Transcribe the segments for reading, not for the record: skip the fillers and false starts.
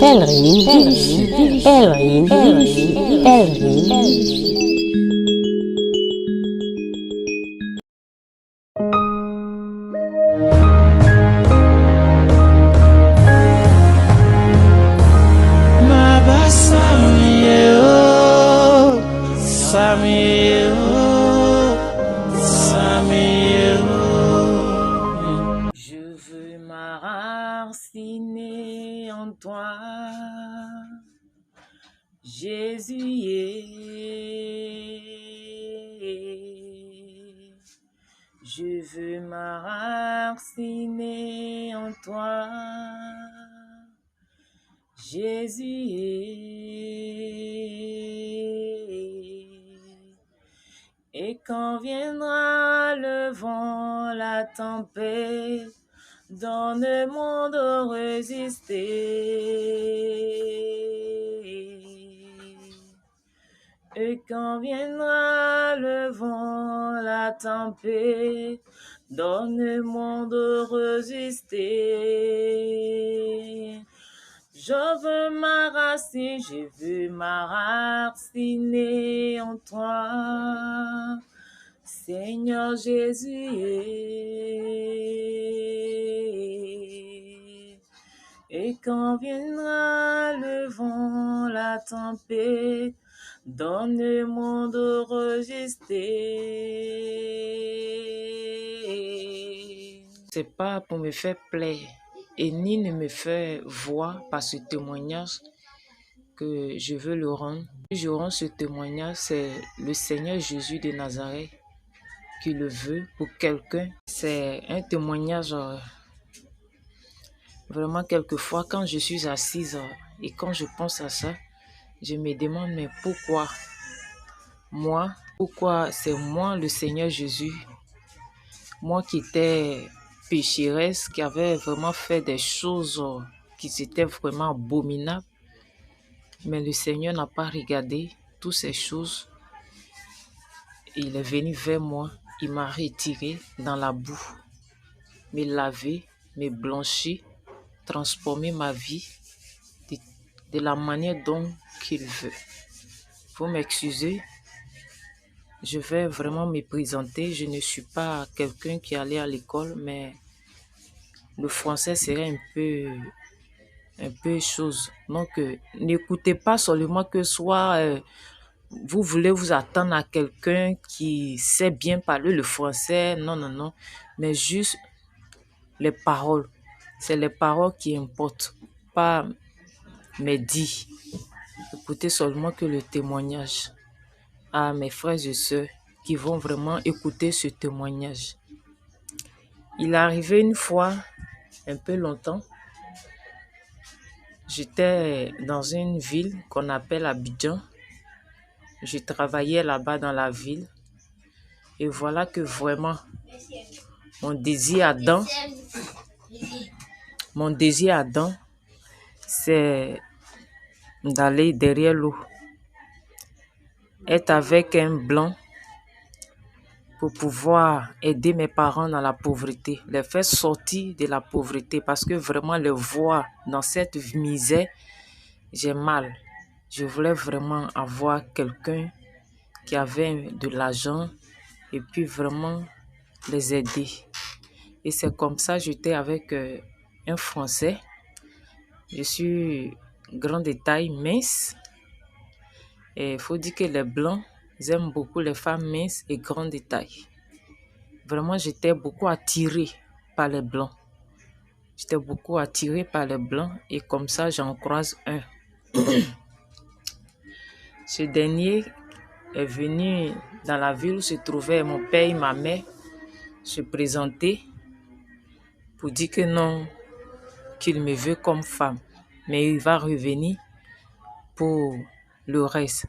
Pèlerine, pèlerine, pèlerine, pèlerine, pèlerine. Je veux m'enraciner en toi, Jésus. Je veux m'enraciner en toi, Jésus. Et quand viendra le vent, la tempête, donne-moi de résister. Et quand viendra le vent, la tempête, donne-moi de résister. Je veux m'enraciner en toi, Seigneur Jésus. Et quand viendra le vent, la tempête, donne-moi de résister. C'est pas pour me faire plaire et ni ne me faire voir par ce témoignage que je veux le rendre. Je rends ce témoignage, c'est le Seigneur Jésus de Nazareth qui le veut pour quelqu'un. C'est un témoignage vraiment quelquefois quand je suis assise et quand je pense à ça, je me demande mais pourquoi moi? Pourquoi c'est moi le Seigneur Jésus? Moi qui étais pécheresse, qui avait vraiment fait des choses qui étaient vraiment abominables. Mais le Seigneur n'a pas regardé toutes ces choses. Il est venu vers moi, il m'a retiré dans la boue, me laver, me blanchir, transformer ma vie de la manière dont il veut. Faut m'excuser, je vais vraiment me présenter. Je ne suis pas quelqu'un qui allait à l'école, mais le français serait un peu chose. Donc, n'écoutez pas seulement que soit vous voulez vous attendre à quelqu'un qui sait bien parler le français. Non, non, non. Mais juste les paroles. C'est les paroles qui importent, pas mes dits. Écoutez seulement que le témoignage. À mes frères et sœurs qui vont vraiment écouter ce témoignage. Il est arrivé une fois, un peu longtemps, j'étais dans une ville qu'on appelle Abidjan. Je travaillais là-bas dans la ville. Et voilà que vraiment, mon désir ardent, c'est d'aller derrière l'eau. Être avec un blanc pour pouvoir aider mes parents dans la pauvreté, les faire sortir de la pauvreté parce que vraiment les voir dans cette misère, j'ai mal. Je voulais vraiment avoir quelqu'un qui avait de l'argent et puis vraiment les aider. Et c'est comme ça que j'étais avec un Français. Je suis grande de taille, mince. Et il faut dire que les Blancs, ils aiment beaucoup les femmes minces et grandes de taille. Vraiment, j'étais beaucoup attirée par les Blancs. J'étais beaucoup attirée par les Blancs et comme ça, j'en croise un. Ce dernier est venu dans la ville où se trouvaient mon père et ma mère se présenter pour dire que non, qu'il me veut comme femme. Mais il va revenir pour le reste.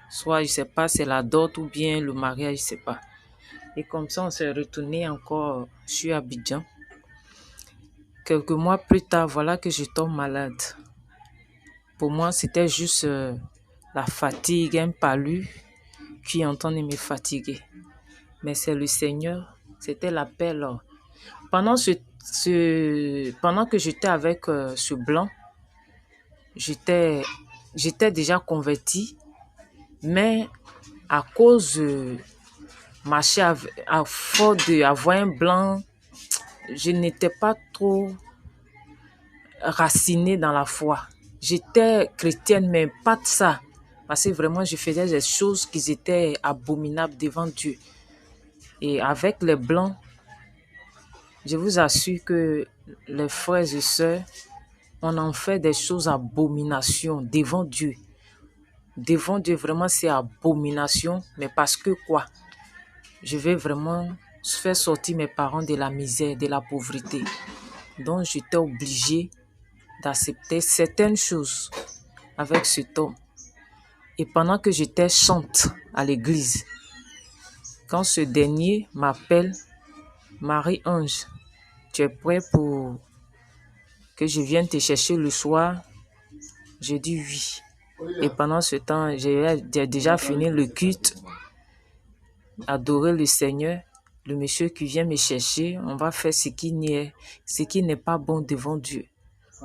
Soit, je ne sais pas, c'est la dot ou bien le mariage, je ne sais pas. Et comme ça, on s'est retourné encore sur Abidjan. Quelques mois plus tard, voilà que je tombe malade. Pour moi, c'était juste la fatigue, un palu qui est en train de me fatiguer. Mais c'est le Seigneur, c'était l'appel. Pendant pendant que j'étais avec ce blanc, j'étais déjà convertie, mais à cause de marcher à force d'avoir un blanc, je n'étais pas trop racinée dans la foi. J'étais chrétienne, mais pas de ça. Parce que vraiment, je faisais des choses qui étaient abominables devant Dieu. Et avec les blancs, je vous assure que les frères et sœurs, on en fait des choses abominations devant Dieu. Devant Dieu, vraiment, c'est abomination. Mais parce que quoi? Je vais vraiment faire sortir mes parents de la misère, de la pauvreté. Donc, j'étais obligée d'accepter certaines choses avec cet homme. Et pendant que j'étais chante à l'église, quand ce dernier m'appelle, Marie-Ange, tu es prêt pour que je vienne te chercher le soir? Je dis oui. Et pendant ce temps, j'ai déjà fini le culte, adorer le Seigneur. Le monsieur qui vient me chercher, on va faire ce qui n'est pas bon devant Dieu.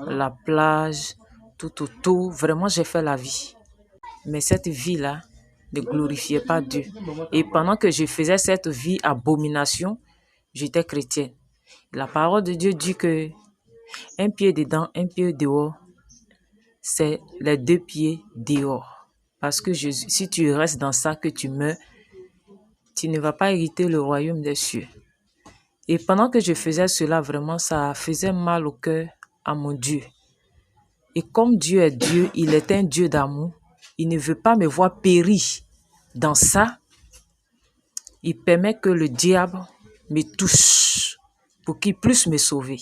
La plage, tout autour, vraiment j'ai fait la vie. Mais cette vie-là ne glorifiait pas Dieu. Et pendant que je faisais cette vie abomination, j'étais chrétienne. La parole de Dieu dit que un pied dedans, un pied dehors, c'est les deux pieds dehors. Parce que Jésus, si tu restes dans ça, que tu meurs, tu ne vas pas hériter le royaume des cieux. Et pendant que je faisais cela, vraiment, ça faisait mal au cœur à mon Dieu. Et comme Dieu est Dieu, il est un Dieu d'amour, il ne veut pas me voir périr dans ça. Il permet que le diable me touche pour qu'il puisse me sauver.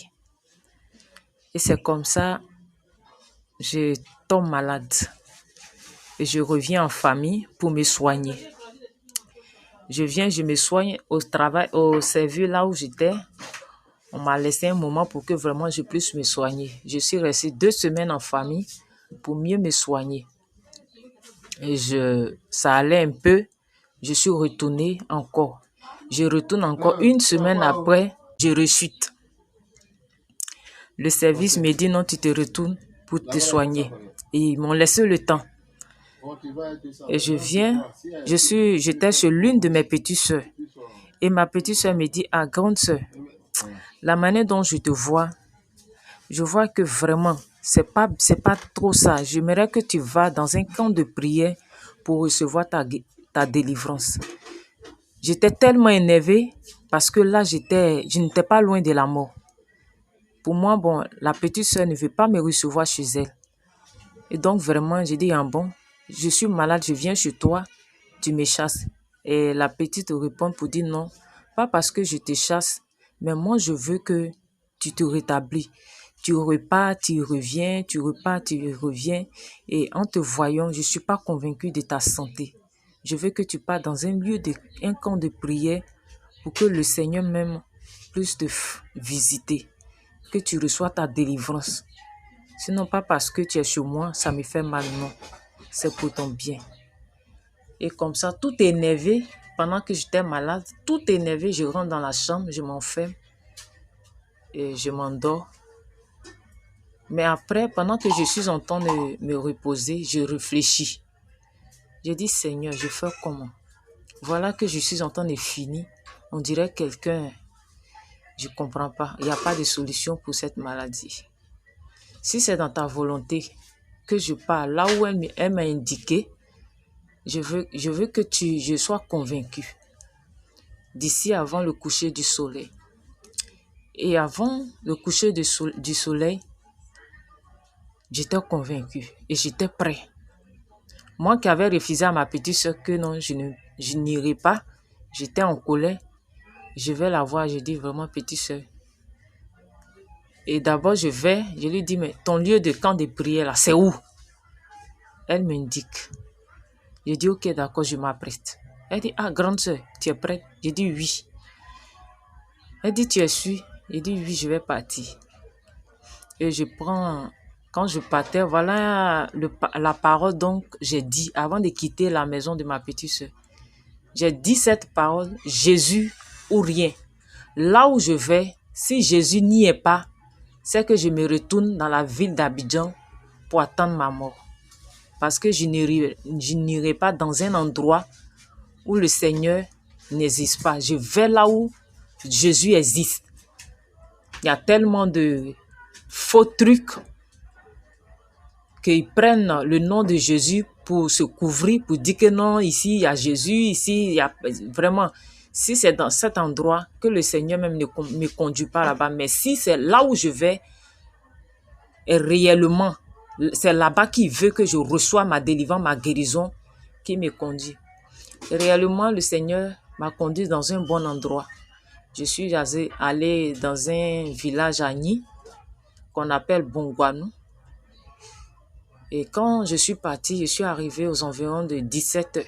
Et c'est comme ça, je tombe malade. Et je reviens en famille pour me soigner. Je me soigne au travail, au service là où j'étais. On m'a laissé un moment pour que vraiment je puisse me soigner. Je suis restée 2 semaines en famille pour mieux me soigner. Et ça allait un peu. Je suis retournée encore. Je retourne encore 1 semaine après, je rechute. Le service me dit non, tu te retournes pour te soigner. Et ils m'ont laissé le temps. Et je viens, j'étais chez l'une de mes petites sœurs. Et ma petite sœur me dit, ah, grande sœur, la manière dont je te vois, je vois que vraiment, c'est pas trop ça. J'aimerais que tu vas dans un camp de prière pour recevoir ta délivrance. J'étais tellement énervée parce que là, je n'étais pas loin de la mort. Pour moi, bon, la petite sœur ne veut pas me recevoir chez elle. Et donc, vraiment, j'ai dit, ah bon, je suis malade, je viens chez toi, tu me chasses. Et la petite répond pour dire non, pas parce que je te chasse, mais moi, je veux que tu te rétablis. Tu repars, tu reviens, tu repars, tu reviens. Et en te voyant, je ne suis pas convaincue de ta santé. Je veux que tu partes dans un camp de prière pour que le Seigneur même puisse te visiter, que tu reçois ta délivrance. Sinon, pas parce que tu es chez moi, ça me fait mal, non. C'est pour ton bien. Et comme ça, tout énervé, pendant que j'étais malade, tout énervé, je rentre dans la chambre, je m'enferme et je m'endors. Mais après, pendant que je suis en train de me reposer, je réfléchis. Je dis, Seigneur, je fais comment? Voilà que je suis en train de finir. On dirait quelqu'un, je ne comprends pas. Il n'y a pas de solution pour cette maladie. Si c'est dans ta volonté que je pars là où elle m'a indiqué, je veux que je sois convaincu d'ici avant le coucher du soleil. Et avant le coucher du soleil, j'étais convaincu et j'étais prêt. Moi qui avais refusé à ma petite soeur que non, je n'irai pas, j'étais en colère. Je vais la voir, je dis vraiment, petite soeur. Et d'abord, je lui dis, mais ton lieu de camp de prière là, c'est où? Elle m'indique. Je dis, ok, d'accord, je m'apprête. Elle dit, ah, grande soeur, tu es prête? Je dis, oui. Elle dit, tu es sûre? Je dis, oui, je vais partir. Et quand je partais, voilà la parole donc j'ai dit, avant de quitter la maison de ma petite soeur. J'ai dit cette parole, Jésus ou rien. Là où je vais, Si Jésus n'y est pas, c'est que je me retourne dans la ville d'Abidjan pour attendre ma mort. Parce que je n'irai pas dans un endroit où le Seigneur n'existe pas. Je vais là où Jésus existe. Il y a tellement de faux trucs qu'ils prennent le nom de Jésus pour se couvrir, pour dire que non, ici il y a Jésus, ici il y a vraiment... Si c'est dans cet endroit que le Seigneur même ne me conduit pas là-bas, mais si c'est là où je vais, et réellement, c'est là-bas qu'il veut que je reçoive ma délivrance, ma guérison, qui me conduit. Et réellement, le Seigneur m'a conduit dans un bon endroit. Je suis allée dans un village à Nîmes, qu'on appelle Bongwanou. Et quand je suis partie, je suis arrivée aux environs de 17 heures.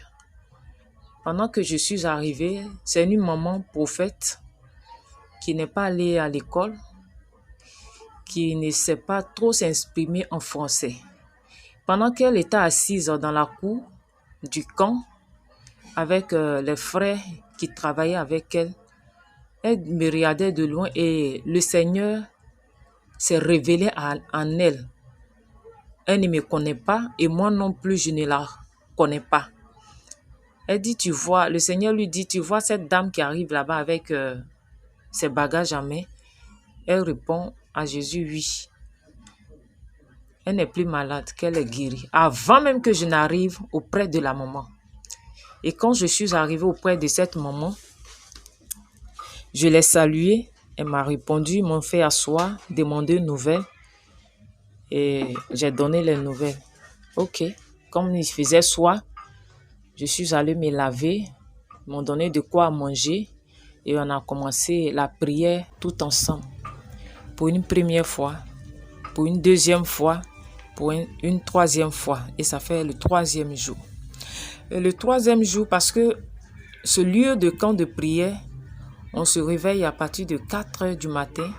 Pendant que je suis arrivée, c'est une maman prophète qui n'est pas allée à l'école, qui ne sait pas trop s'exprimer en français. Pendant qu'elle était assise dans la cour du camp, avec les frères qui travaillaient avec elle, elle me regardait de loin et le Seigneur s'est révélé en elle. Elle ne me connaît pas et moi non plus, je ne la connais pas. Elle dit, tu vois, le Seigneur lui dit, tu vois cette dame qui arrive là-bas avec ses bagages à main? Elle répond à Jésus, oui. Elle n'est plus malade, qu'elle est guérie. Avant même que je n'arrive auprès de la maman. Et quand je suis arrivée auprès de cette maman, je l'ai saluée. Elle m'a répondu, ils m'ont fait asseoir, demander une nouvelle. Et j'ai donné les nouvelles. Ok. Comme il faisait soir, je suis allée me laver. Ils m'ont donné de quoi manger. Et on a commencé la prière tout ensemble. Pour une première fois, pour une deuxième fois, pour une troisième fois. Et ça fait le troisième jour. Et le troisième jour, parce que ce lieu de camp de prière, on se réveille à partir de 4 heures du matin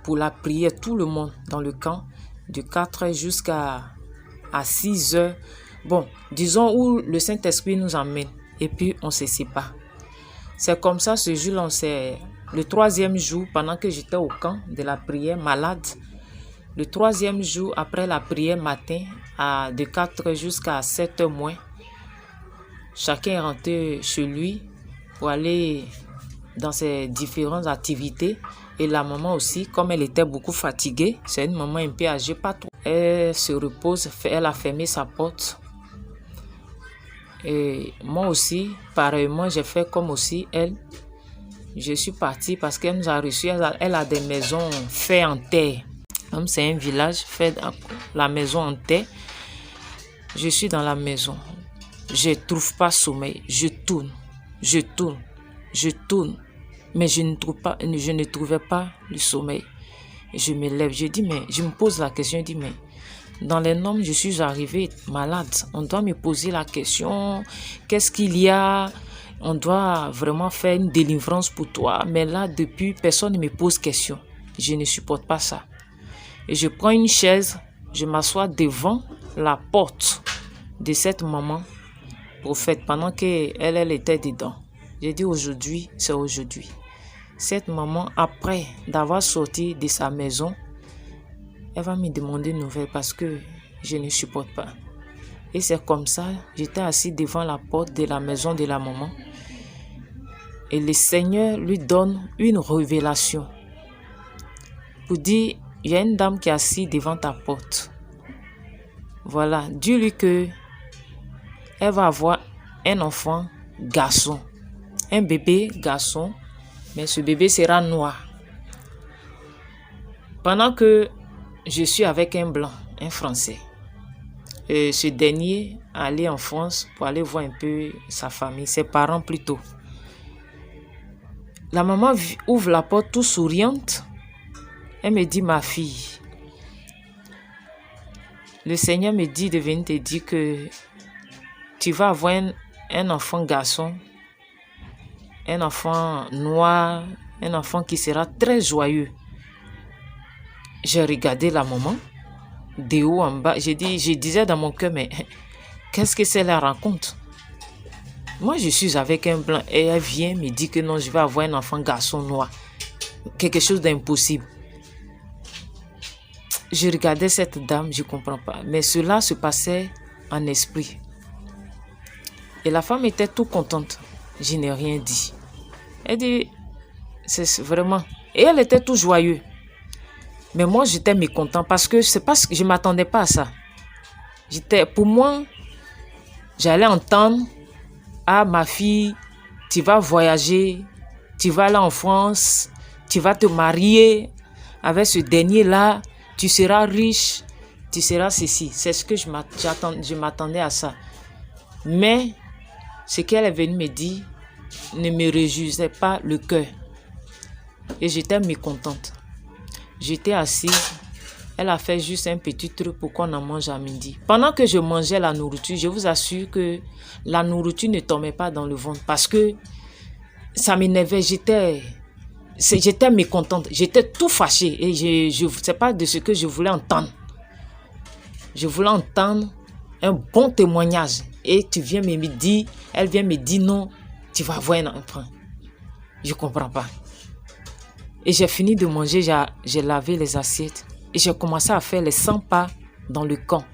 pour la prière, tout le monde dans le camp, de 4 heures jusqu'à 6 heures. Bon, disons où le Saint-Esprit nous emmène et puis on se sépare. C'est comme ça, ce jour-là, le troisième jour, pendant que j'étais au camp de la prière, malade, le troisième jour, après la prière matin, de 4 heures jusqu'à 7 heures moins, chacun est rentré chez lui pour aller dans ses différentes activités. Et la maman aussi, comme elle était beaucoup fatiguée, c'est une maman un peu âgée, pas trop. Elle se repose, elle a fermé sa porte. Et moi aussi, pareillement, j'ai fait comme aussi elle. Je suis partie parce qu'elle nous a reçus. Elle a des maisons faites en terre. Comme c'est un village fait la maison en terre. Je suis dans la maison. Je ne trouve pas sommeil. Je tourne. Mais je ne trouvais pas le sommeil. Je me lève. Je me pose la question. Je dis, mais dans les normes, je suis arrivée malade. On doit me poser la question. Qu'est-ce qu'il y a? On doit vraiment faire une délivrance pour toi. Mais là, depuis, personne ne me pose question. Je ne supporte pas ça. Et je prends une chaise. Je m'assois devant la porte de cette maman prophète pendant qu'elle était dedans. J'ai dit aujourd'hui, c'est aujourd'hui. Cette maman, après d'avoir sorti de sa maison, elle va me demander une nouvelle parce que je ne supporte pas. Et c'est comme ça, j'étais assis devant la porte de la maison de la maman. Et le Seigneur lui donne une révélation. Pour dire, il y a une dame qui est assise devant ta porte. Voilà, dis-lui que elle va avoir un enfant garçon. Un bébé garçon, mais ce bébé sera noir. Pendant que je suis avec un blanc, un Français. Et ce dernier allait en France pour aller voir un peu sa famille, ses parents plutôt. La maman ouvre la porte tout souriante. Elle me dit, ma fille, le Seigneur me dit de venir te dire que tu vas avoir un enfant garçon, un enfant noir, un enfant qui sera très joyeux. J'ai regardé la maman, de haut en bas. Je disais dans mon cœur, mais qu'est-ce que c'est la rencontre? Moi, je suis avec un blanc et elle vient me dire que non, je vais avoir un enfant garçon noir. quelque chose d'impossible. Je regardais cette dame, je ne comprends pas. Mais cela se passait en esprit. Et la femme était tout contente. Je n'ai rien dit. Elle dit, c'est vraiment... Et elle était tout joyeuse. Mais moi, j'étais mécontent parce que je ne m'attendais pas à ça. Pour moi, j'allais entendre, ah, ma fille, tu vas voyager, tu vas aller en France, tu vas te marier avec ce dernier-là, tu seras riche, tu seras ceci. C'est ce que je m'attendais à ça. Mais ce qu'elle est venue me dire ne me réjouissait pas le cœur. Et j'étais mécontente. J'étais assise. Elle a fait juste un petit truc pour qu'on en mange à midi. Pendant que je mangeais la nourriture, je vous assure que la nourriture ne tombait pas dans le ventre parce que ça m'énervait. J'étais mécontente. J'étais tout fâchée et je ne sais pas de ce que je voulais entendre. Je voulais entendre un bon témoignage. Et tu viens me dire, elle vient me dire non, tu vas avoir un enfant. Je ne comprends pas. Et j'ai fini de manger, j'ai lavé les assiettes. Et j'ai commencé à faire les 100 pas dans le camp.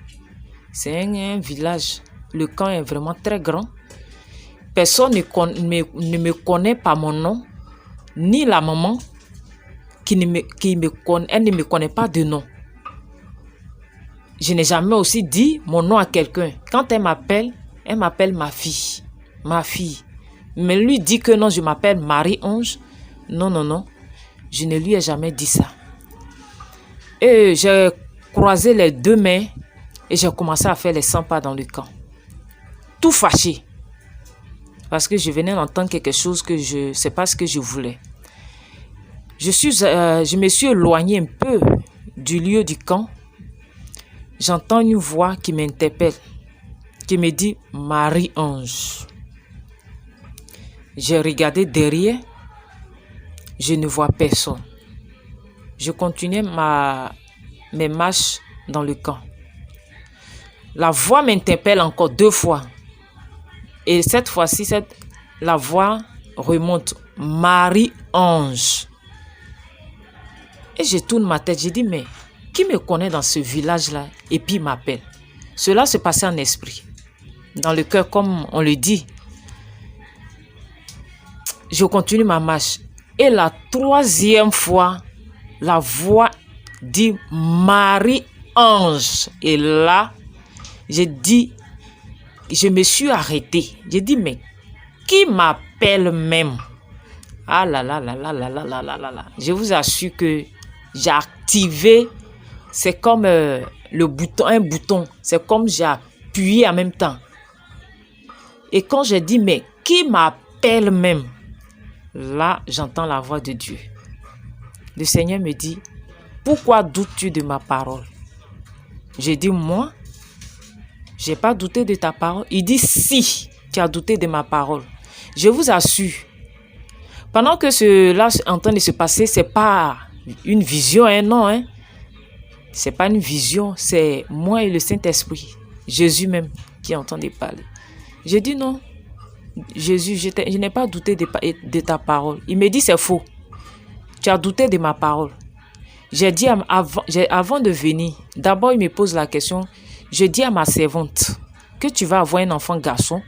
C'est un village. Le camp est vraiment très grand. Personne ne me connaît par mon nom. Ni la maman elle ne me connaît pas de nom. Je n'ai jamais aussi dit mon nom à quelqu'un. Quand elle m'appelle ma fille. Ma fille. Mais lui dit que non, je m'appelle Marie-Ange. Non. Je ne lui ai jamais dit ça. Et j'ai croisé les deux mains et j'ai commencé à faire les 100 pas dans le camp. Tout fâché. Parce que je venais d'entendre quelque chose que je ne sais pas ce que je voulais. Je me suis éloignée un peu du lieu du camp. J'entends une voix qui m'interpelle, qui me dit « Marie-Ange ». J'ai regardé derrière, je ne vois personne. Je continuais mes marches dans le camp. La voix m'interpelle encore 2 fois. Et cette fois-ci, la voix remonte « Marie-Ange ». Et je tourne ma tête, je dis, mais qui me connaît dans ce village-là et puis m'appelle? Cela se passait en esprit. Dans le cœur, comme on le dit. Je continue ma marche. Et la 3e fois, la voix dit Marie-Ange. Et là, je me suis arrêtée. J'ai dit, mais qui m'appelle même? Ah là là là là là là là là là là. Je vous assure que j'ai activé, c'est comme un bouton. C'est comme j'ai appuyé en même temps. Et quand j'ai dit, mais qui m'appelle même? Là, j'entends la voix de Dieu. Le Seigneur me dit, pourquoi doutes-tu de ma parole? J'ai dit, moi, je n'ai pas douté de ta parole. Il dit, si tu as douté de ma parole. Je vous assure, pendant que cela est en train de se passer, ce n'est pas une vision, non. Ce n'est pas une vision, c'est moi et le Saint-Esprit, Jésus même, qui est en train de parler. J'ai dit non, Jésus, je n'ai pas douté de ta parole. Il me dit, c'est faux. Tu as douté de ma parole. J'ai dit, avant de venir, d'abord il me pose la question, je dis à ma servante que tu vas avoir un enfant garçon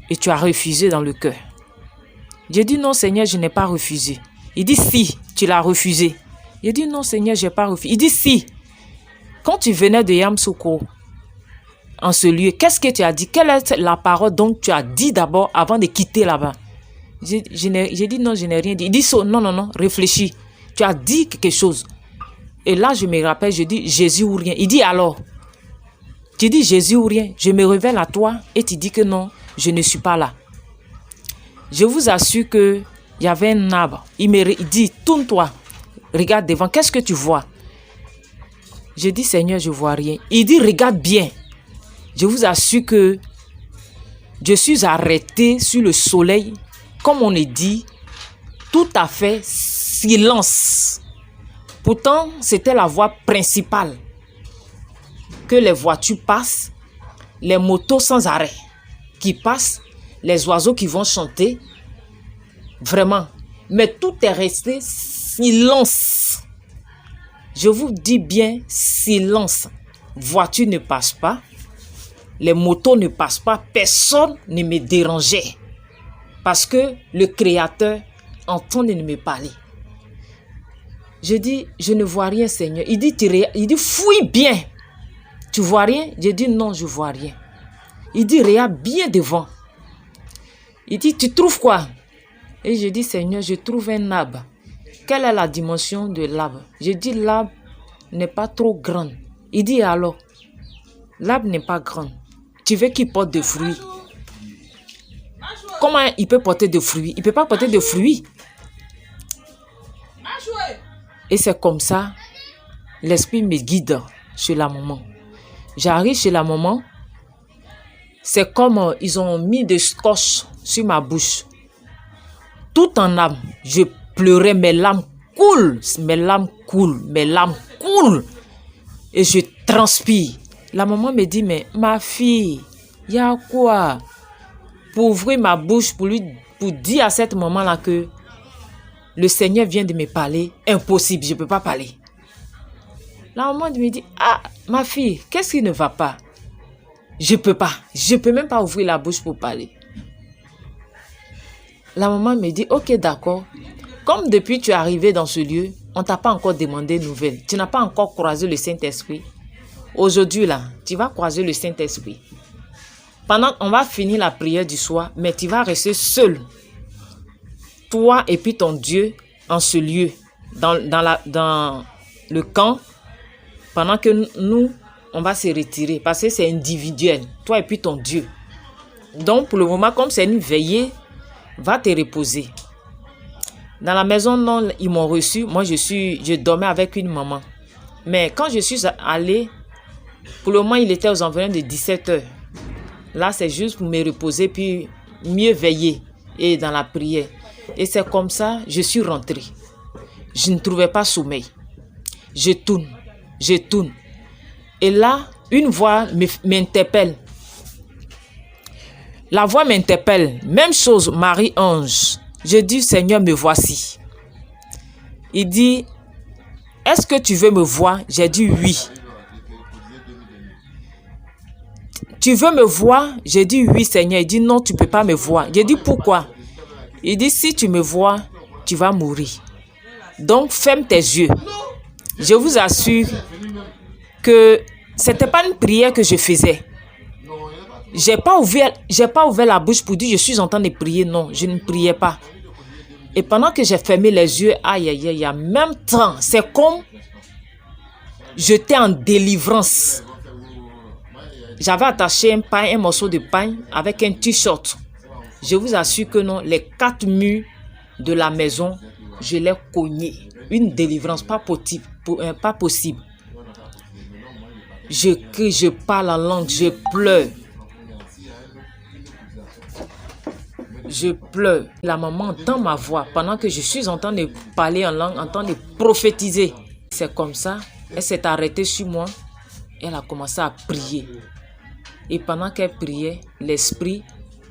et tu as refusé dans le cœur. J'ai dit, non Seigneur, je n'ai pas refusé. Il dit, si, tu l'as refusé. J'ai dit, non Seigneur, je n'ai pas refusé. Il dit, si, quand tu venais de Yamoussoukro, en ce lieu, qu'est-ce que tu as dit? Quelle est la parole donc tu as dit d'abord avant de quitter là-bas? J'ai dit, non, je n'ai rien dit. Il dit, non, réfléchis. Tu as dit quelque chose. Et là, je me rappelle, je dis, Jésus ou rien. Il dit, alors, tu dis Jésus ou rien. Je me révèle à toi et tu dis que non, je ne suis pas là. Je vous assure qu'il y avait un arbre. Il dit, tourne-toi, regarde devant, qu'est-ce que tu vois? Je dis, Seigneur, je ne vois rien. Il dit, regarde bien. Je vous assure que je suis arrêté sur le soleil, comme on le dit, tout à fait silence. Pourtant, c'était la voie principale. Que les voitures passent, les motos sans arrêt qui passent, les oiseaux qui vont chanter. Vraiment, Mais tout est resté silence. Je vous dis bien silence. Voiture ne passe pas. Les motos ne passent pas. Personne ne me dérangeait. Parce que le Créateur entend de me parler. Je dis, je ne vois rien, Seigneur. Il dit, fouille bien. Tu vois rien? Je dis, non, je vois rien. Il dit, regarde bien devant. Il dit, tu trouves quoi? Et je dis, Seigneur, je trouve un arbre. Quelle est la dimension de l'arbre? Je dis, l'arbre n'est pas trop grand. Il dit, alors, l'arbre n'est pas grand. Tu veux qu'il porte des fruits? Comment il peut porter des fruits? Il ne peut pas porter de fruits. Et c'est comme ça, l'esprit me guide chez la maman. J'arrive chez la maman, c'est comme ils ont mis des scotch sur ma bouche. Tout en âme, je pleurais, mes larmes coulent, mes larmes coulent, mes larmes coulent. Et je transpire. La maman me dit, mais ma fille, il y a quoi? Pour ouvrir ma bouche, pour dire à cette maman-là que le Seigneur vient de me parler, impossible, je ne peux pas parler. La maman me dit, ah, ma fille, qu'est-ce qui ne va pas? Je ne peux pas, je ne peux même pas ouvrir la bouche pour parler. La maman me dit, ok, d'accord. Comme depuis tu es arrivé dans ce lieu, on ne t'a pas encore demandé de nouvelles. Tu n'as pas encore croisé le Saint-Esprit. Aujourd'hui, là, tu vas croiser le Saint-Esprit. Pendant qu'on va finir la prière du soir, mais tu vas rester seul. Toi et puis ton Dieu en ce lieu, dans le camp, pendant que nous, on va se retirer, parce que c'est individuel, toi et puis ton Dieu. Donc, pour le moment, comme c'est une veillée, va te reposer. Dans la maison, non, ils m'ont reçu. Moi, je dormais avec une maman. Mais quand je suis allée, pour le moment, il était aux environs de 17 heures. Là, c'est juste pour me reposer, puis mieux veiller et dans la prière. Et c'est comme ça, je suis rentrée. Je ne trouvais pas sommeil. Je tourne. Et là, une voix m'interpelle. La voix m'interpelle. Même chose, Marie-Ange. Je dis, Seigneur, me voici. Il dit, est-ce que tu veux me voir? J'ai dit oui. Tu veux me voir? J'ai dit oui, Seigneur. Il dit, non, tu ne peux pas me voir. J'ai dit, pourquoi? Il dit, si tu me vois, tu vas mourir. Donc, ferme tes yeux. Je vous assure que ce n'était pas une prière que je faisais. Je n'ai pas ouvert la bouche pour dire, je suis en train de prier. Non, je ne priais pas. Et pendant que j'ai fermé les yeux, aïe, aïe, aïe, en même temps, c'est comme j'étais en délivrance. J'avais attaché un morceau de pain avec un t-shirt. Je vous assure que non, les 4 murs de la maison, je l'ai cogné. Une délivrance, pas possible. Je crie, je parle en langue, je pleure. Je pleure. La maman entend ma voix pendant que je suis en train de parler en langue, en train de prophétiser. C'est comme ça, elle s'est arrêtée sur moi. Elle a commencé à prier. Et pendant qu'elle priait, l'esprit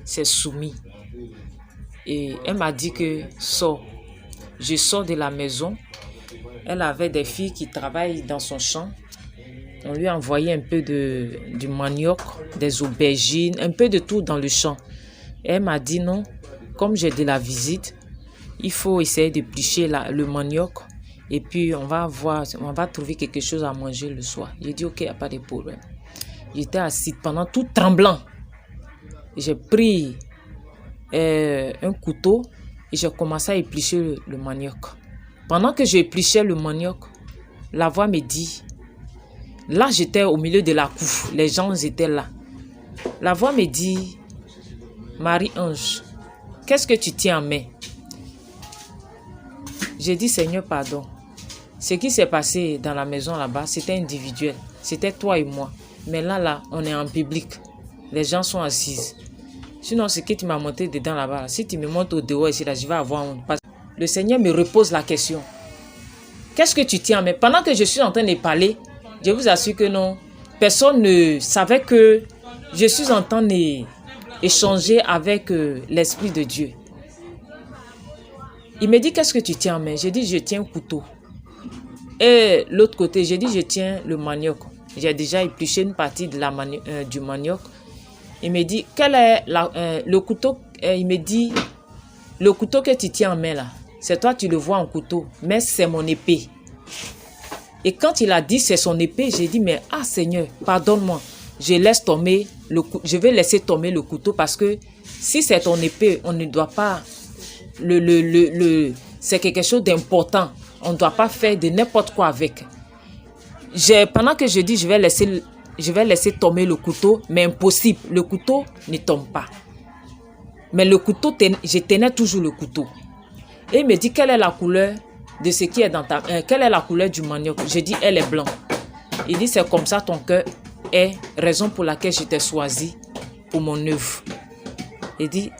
s'est soumis. Et elle m'a dit que sors. Je sors de la maison. Elle avait des filles qui travaillent dans son champ. On lui a envoyé un peu du manioc, des aubergines, un peu de tout dans le champ. Et elle m'a dit non, comme j'ai de la visite, il faut essayer d'éplucher le manioc. Et puis on va trouver quelque chose à manger le soir. J'ai dit ok, il n'y a pas de problème. J'étais assise pendant tout tremblant. J'ai pris un couteau et j'ai commencé à éplucher le manioc. Pendant que j'épluchais le manioc, la voix me dit, là j'étais au milieu de la cour, les gens étaient là. La voix me dit, Marie-Ange, qu'est-ce que tu tiens en main? J'ai dit, Seigneur, pardon. Ce qui s'est passé dans la maison là-bas, c'était individuel. C'était toi et moi. Mais là, on est en public. Les gens sont assis. Sinon, ce que tu m'as monté dedans là-bas, si tu me montes au dehors ici, là, je vais avoir honte. Le Seigneur me repose la question. Qu'est-ce que tu tiens? Mais pendant que je suis en train de parler, je vous assure que non. Personne ne savait que je suis en train d'échanger avec l'Esprit de Dieu. Il me dit, qu'est-ce que tu tiens en main? J'ai dit, je tiens un couteau. Et l'autre côté, j'ai dit, je tiens le manioc. J'ai déjà épluché une partie de du manioc. Il me dit, quel est le couteau? Il me dit, le couteau que tu tiens en main là, c'est toi, tu le vois en couteau, mais c'est mon épée. Et quand il a dit c'est son épée, j'ai dit, mais ah Seigneur, pardonne-moi. Je vais laisser tomber le couteau parce que si c'est ton épée, on ne doit pas... c'est quelque chose d'important. On ne doit pas faire de n'importe quoi avec. Pendant que je dis, je vais laisser tomber le couteau, mais impossible. Le couteau ne tombe pas. Mais le couteau, je tenais toujours le couteau. Et il me dit, quelle est la couleur de ce qui est dans ta main? Quelle est la couleur du manioc? J'ai dit, elle est blanche. Il dit, c'est comme ça ton cœur est, raison pour laquelle je t'ai choisi pour mon œuvre. Il dit,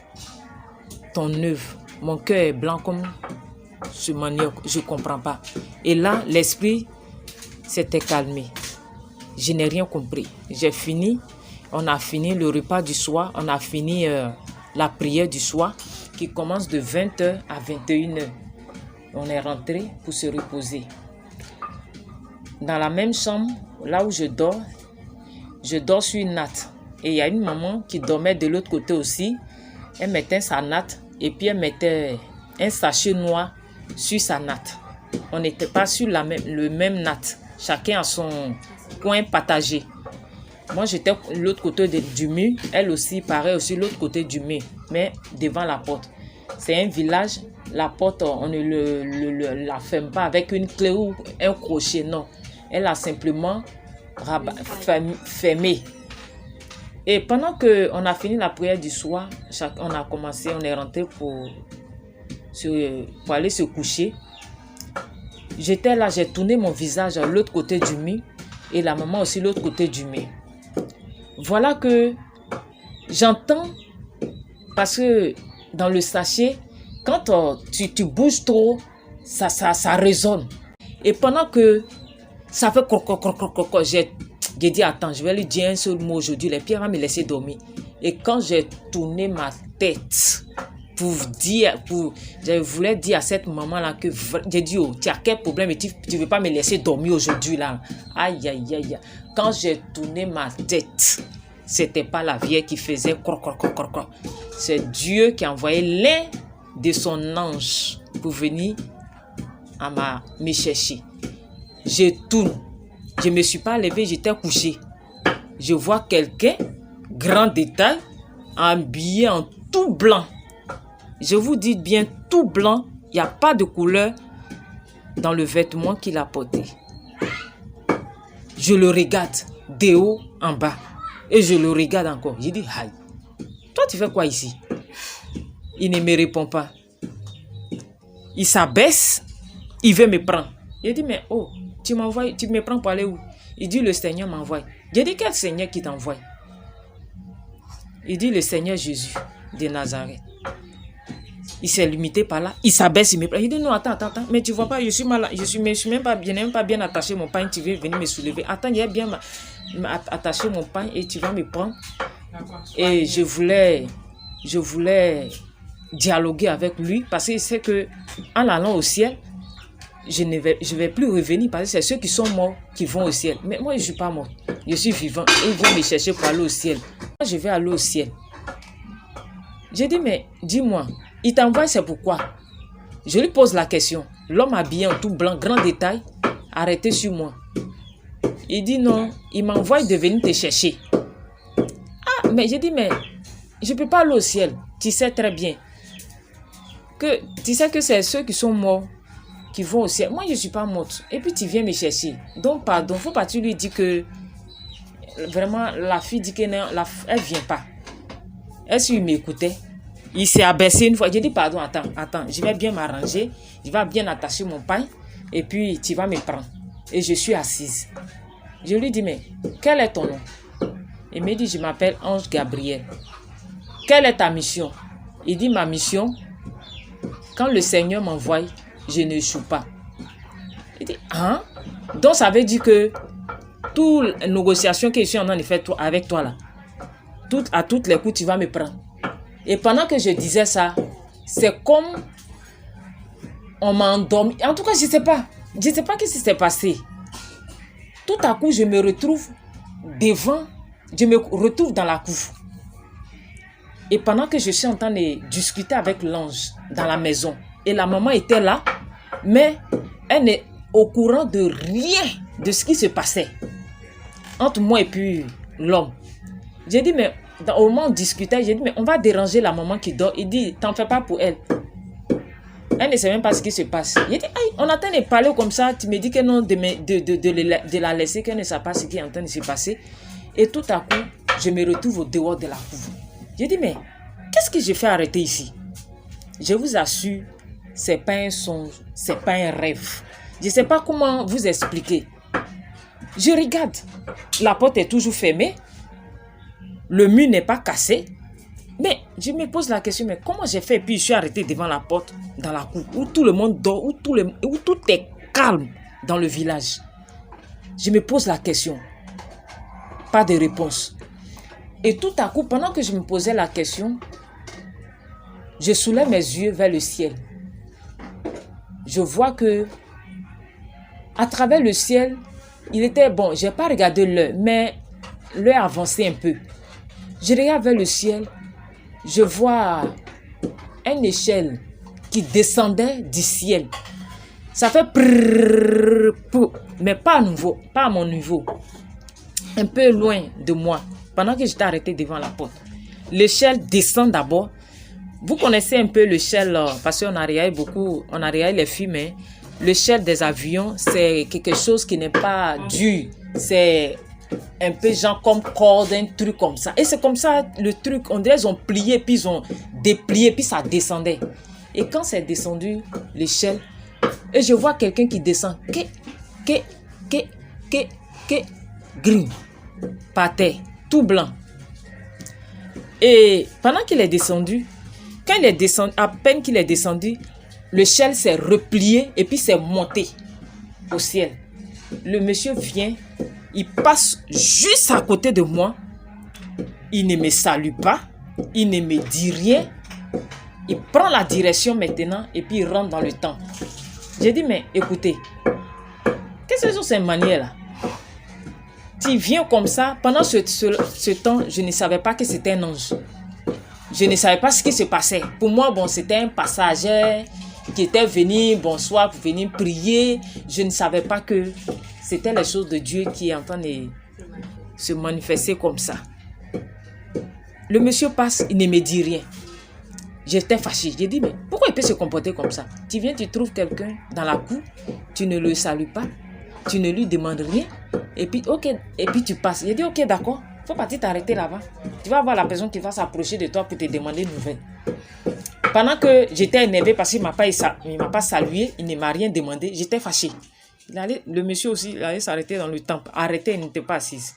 ton œuvre, mon cœur est blanc comme ce manioc, je ne comprends pas. Et là, l'esprit s'était calmé. Je n'ai rien compris. On a fini le repas du soir, on a fini la prière du soir qui commence de 20h à 21h. On est rentré pour se reposer. Dans la même chambre, là où je dors sur une natte. Et il y a une maman qui dormait de l'autre côté aussi. Elle mettait sa natte et puis elle mettait un sachet noir sur sa natte. On n'était pas sur le même natte. Chacun a son coin partagé. Moi, j'étais de l'autre côté du mur. Elle aussi, pareil, aussi l'autre côté du mur, mais devant la porte. C'est un village. La porte, on ne la ferme pas avec une clé ou un crochet, non. Elle a simplement fermé. Et pendant qu'on a fini la prière du soir, on est rentré pour aller se coucher. J'étais là, j'ai tourné mon visage à l'autre côté du mur et la maman aussi l'autre côté du mur. Voilà que j'entends, parce que dans le sachet, quand tu bouges trop, ça résonne. Et pendant que ça fait croc, j'ai dit, attends, je vais lui dire un seul mot aujourd'hui, les pierres vont me laisser dormir. Et quand j'ai tourné ma tête je voulais dire à cette maman-là que j'ai dit, oh, tu as quel problème et tu ne veux pas me laisser dormir aujourd'hui là. Aïe, aïe, aïe. Quand j'ai tourné ma tête, c'était pas la vieille qui faisait croc. C'est Dieu qui a envoyé l'un de son ange pour venir me chercher. Je tourne. Je ne me suis pas levée, j'étais couchée. Je vois quelqu'un, grand détail, habillé en tout blanc. Je vous dis bien tout blanc, il n'y a pas de couleur dans le vêtement qu'il a porté. Je le regarde de haut en bas et je le regarde encore. Je dis, aïe, toi tu fais quoi ici? Il ne me répond pas. Il s'abaisse, il veut me prendre. Je dis, mais oh, tu me prends pour aller où? Il dit, le Seigneur m'envoie. Je dis, quel Seigneur qui t'envoie? Il dit, le Seigneur Jésus de Nazareth. Il s'est limité par là. Il s'abaisse, il me prend. Il dit, non, attends. Mais tu vois pas, je suis malade. Je suis même pas bien attaché mon pain. Tu veux venir me soulever. Attends, j'ai bien attaché mon pain et tu vas me prendre. Et je voulais dialoguer avec lui parce qu'il sait que en allant au ciel, je vais plus revenir parce que c'est ceux qui sont morts qui vont au ciel. Mais moi, je ne suis pas mort. Je suis vivant. Et ils vont me chercher pour aller au ciel. Moi, je vais aller au ciel. J'ai dit, mais dis-moi, il t'envoie, c'est pourquoi? Je lui pose la question. L'homme habillé en tout blanc, grand détail, arrêté sur moi. Il dit non, il m'envoie de venir te chercher. Ah, mais j'ai dit, mais je ne peux pas aller au ciel. Tu sais très bien. Tu sais que c'est ceux qui sont morts qui vont au ciel. Moi, je ne suis pas morte. Et puis, tu viens me chercher. Donc, pardon, il ne faut pas que tu lui dis que vraiment, la fille dit qu'elle ne vient pas. Est-ce qu'il m'écoutait? Il s'est abaissé une fois. J'ai dit, pardon, attends, je vais bien m'arranger. Je vais bien attacher mon pain. Et puis, tu vas me prendre. Et je suis assise. Je lui dis, mais quel est ton nom? Il me dit, je m'appelle Ange Gabriel. Quelle est ta mission? Il dit, ma mission, quand le Seigneur m'envoie, je ne échoue pas. Il dit, hein? Donc, ça veut dire que toutes les négociations que je suis en train de faire avec toi là, à toutes les coups, tu vas me prendre. Et pendant que je disais ça, c'est comme On m'a endormi. En tout cas, je ne sais pas. Je ne sais pas ce qui s'est passé. Tout à coup, je me retrouve devant, je me retrouve dans la cour. Et pendant que je suis en train de discuter avec l'ange dans la maison, et la maman était là, mais elle n'est au courant de rien de ce qui se passait entre moi et puis l'homme. J'ai dit, mais au moment où on discutait, j'ai dit, mais on va déranger la maman qui dort. Il dit, t'en fais pas pour elle. Elle ne sait même pas ce qui se passe. J'ai dit, aïe, on attend de parler comme ça. Tu me dis que non, de la laisser, qu'elle ne sait pas ce qui est en train de se passer. Et tout à coup, je me retrouve au dehors de la cour. J'ai dit, mais qu'est-ce que j'ai fait arrêter ici? Je vous assure, ce n'est pas un songe, ce n'est pas un rêve. Je ne sais pas comment vous expliquer. Je regarde, la porte est toujours fermée. Le mur n'est pas cassé. Mais je me pose la question, mais comment j'ai fait? Et puis je suis arrêté devant la porte, dans la cour, où tout le monde dort, où tout est calme dans le village. Je me pose la question. Pas de réponse. Et tout à coup, pendant que je me posais la question, je soulève mes yeux vers le ciel. Je vois que, à travers le ciel, il était bon. Je n'ai pas regardé l'heure, mais l'heure avançait un peu. Je regarde vers le ciel. Je vois une échelle qui descendait du ciel. Ça fait prrrr, mais pas à mon niveau. Un peu loin de moi, pendant que j'étais arrêté devant la porte. L'échelle descend d'abord. Vous connaissez un peu l'échelle, parce qu'on a regardé beaucoup, on a regardé les films. Hein. L'échelle des avions, c'est quelque chose qui n'est pas dur. C'est un peu genre comme corde, un truc comme ça. Et c'est comme ça, le truc, on dirait qu'ils ont plié, puis ils ont déplié, puis ça descendait. Et quand c'est descendu, l'échelle, et je vois quelqu'un qui descend, green, par terre, tout blanc. Et pendant qu'il est descendu, quand il est descendu, à peine qu'il est descendu, l'échelle s'est repliée et puis s'est montée au ciel. Le monsieur vient, il passe juste à côté de moi. Il ne me salue pas. Il ne me dit rien. Il prend la direction maintenant et puis il rentre dans le temple. J'ai dit, mais écoutez, qu'est-ce que c'est cette manière-là? Tu viens comme ça. Pendant ce temps, je ne savais pas que c'était un ange. Je ne savais pas ce qui se passait. Pour moi, bon, c'était un passager qui était venu, bonsoir, pour venir prier. Je ne savais pas que c'était les choses de Dieu qui est en train de se manifester comme ça. Le monsieur passe, il ne me dit rien. J'étais fâchée. J'ai dit, mais pourquoi il peut se comporter comme ça? Tu viens, tu trouves quelqu'un dans la cour, tu ne le salues pas, tu ne lui demandes rien, et puis, ok, et puis tu passes. J'ai dit, ok, d'accord, il faut partir t'arrêter là-bas. Tu vas avoir la personne qui va s'approcher de toi pour te demander une nouvelle. Pendant que j'étais énervée parce qu'il ne m'a pas salué, il ne m'a rien demandé, j'étais fâchée. Le monsieur aussi, il allait s'arrêter dans le temple. Arrêter, il n'était pas assise.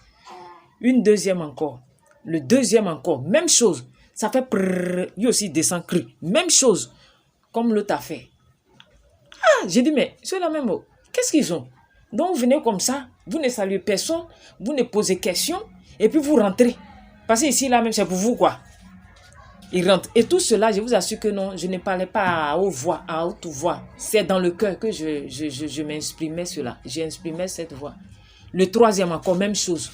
Une deuxième encore. Le deuxième encore. Même chose. Ça fait prrrr. Lui aussi descend cru. Même chose. Comme l'autre a fait. Ah, j'ai dit, mais c'est la même mot. Qu'est-ce qu'ils ont? Donc, vous venez comme ça. Vous ne saluez personne. Vous ne posez question. Et puis, vous rentrez. Parce que ici, là même, c'est pour vous, quoi. Il rentre. Et tout cela, je vous assure que non, je ne parlais pas à haute voix. C'est dans le cœur que je m'exprimais cela. J'ai exprimé cette voix. Le troisième encore, même chose.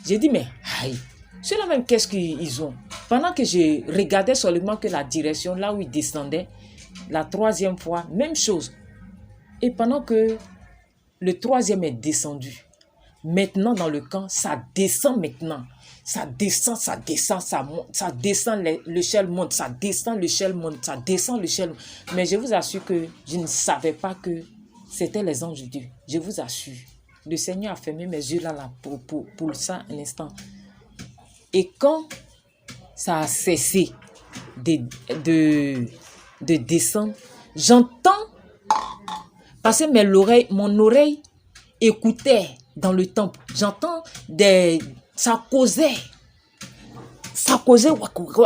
J'ai dit, mais aïe, ceux-là même, qu'est-ce qu'ils ont? Pendant que je regardais seulement que la direction, là où ils descendaient, la troisième fois, même chose. Et pendant que le troisième est descendu, maintenant dans le camp, ça descend maintenant. Ça descend, ça monte, ça descend, l'échelle monte, ça descend, l'échelle monte, ça descend, l'échelle monte. Mais je vous assure que je ne savais pas que c'était les anges de Dieu. Je vous assure. Le Seigneur a fermé mes yeux là pour ça un instant. Et quand ça a cessé de descendre, j'entends, parce que mon oreille écoutait dans le temple. J'entends ça causait,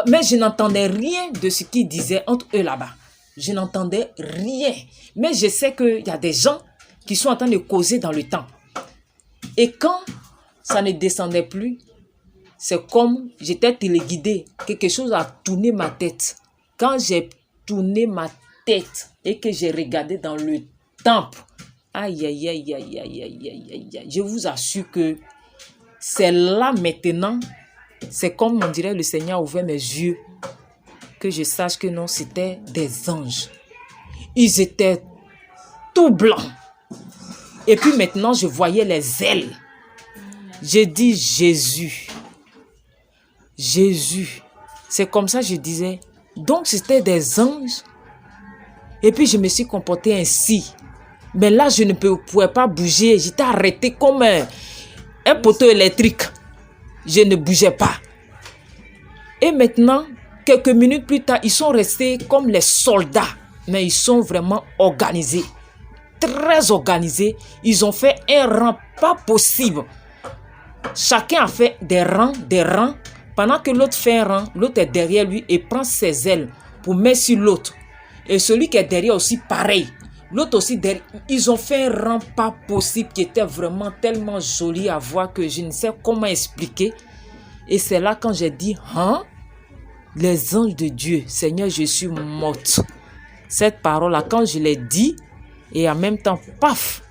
mais je n'entendais rien de ce qu'ils disaient entre eux là-bas. Je n'entendais rien. Mais je sais qu'il y a des gens qui sont en train de causer dans le temple. Et quand ça ne descendait plus, c'est comme j'étais téléguidée. Quelque chose a tourné ma tête. Quand j'ai tourné ma tête et que j'ai regardé dans le temple, aïe, aïe, aïe, aïe, aïe, aïe, aïe, aïe, je vous assure que c'est là maintenant, c'est comme on dirait le Seigneur a ouvert mes yeux, que je sache que non, c'était des anges. Ils étaient tout blancs. Et puis maintenant, je voyais les ailes. J'ai dit Jésus. Jésus. C'est comme ça que je disais. Donc, c'était des anges. Et puis, je me suis comporté ainsi. Mais là, je ne pouvais pas bouger. J'étais arrêté comme un poteau électrique. Je ne bougeais pas. Et maintenant, quelques minutes plus tard, ils sont restés comme les soldats. Mais ils sont vraiment organisés. Très organisés. Ils ont fait un rang pas possible. Chacun a fait des rangs. Pendant que l'autre fait un rang, l'autre est derrière lui et prend ses ailes pour mettre sur l'autre. Et celui qui est derrière aussi, pareil. L'autre aussi derrière. Ils ont fait un rang pas possible qui était vraiment tellement joli à voir que je ne sais comment expliquer. Et c'est là quand j'ai dit, hein? Les anges de Dieu, Seigneur, je suis morte. Cette parole-là, quand je l'ai dit, et en même temps, paf,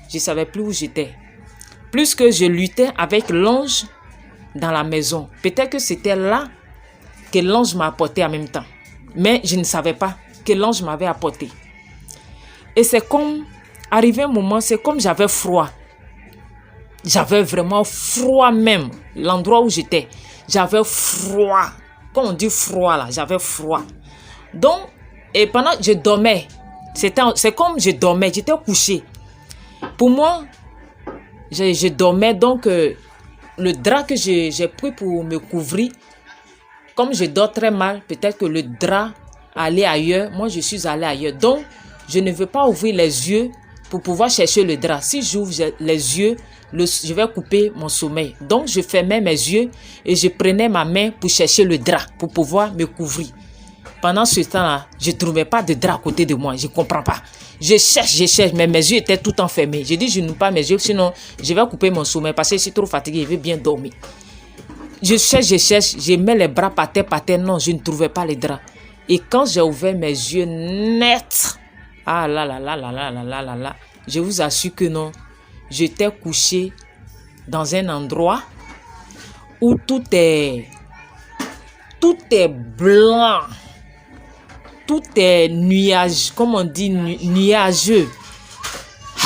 je ne savais plus où j'étais. Plus que je luttais avec l'ange dans la maison. Peut-être que c'était là que l'ange m'a apporté en même temps. Mais je ne savais pas que l'ange m'avait apporté. Et c'est comme, arrivé un moment, c'est comme j'avais froid. J'avais vraiment froid même. L'endroit où j'étais, j'avais froid. Quand on dit froid là, j'avais froid. Donc, et pendant que je dormais, c'est comme je dormais, j'étais couché. Pour moi, je dormais, donc le drap que j'ai pris pour me couvrir, comme je dors très mal, peut-être que le drap allait ailleurs, moi je suis allé ailleurs. Donc, je ne veux pas ouvrir les yeux pour pouvoir chercher le drap. Si j'ouvre les yeux, je vais couper mon sommeil. Donc, je fermais mes yeux et je prenais ma main pour chercher le drap, pour pouvoir me couvrir. Pendant ce temps-là, je ne trouvais pas de drap à côté de moi. Je ne comprends pas. Je cherche, mais mes yeux étaient tout enfermés. Je dis, je n'ouvre pas mes yeux, sinon je vais couper mon sommeil parce que je suis trop fatigué, je vais bien dormir. Je cherche, je mets les bras par terre, non, je ne trouvais pas les draps. Et quand j'ai ouvert mes yeux nets, ah là là là là là là là là là, je vous assure que non, j'étais couché dans un endroit où tout est blanc. Tout est nuage, comme on dit, nuageux.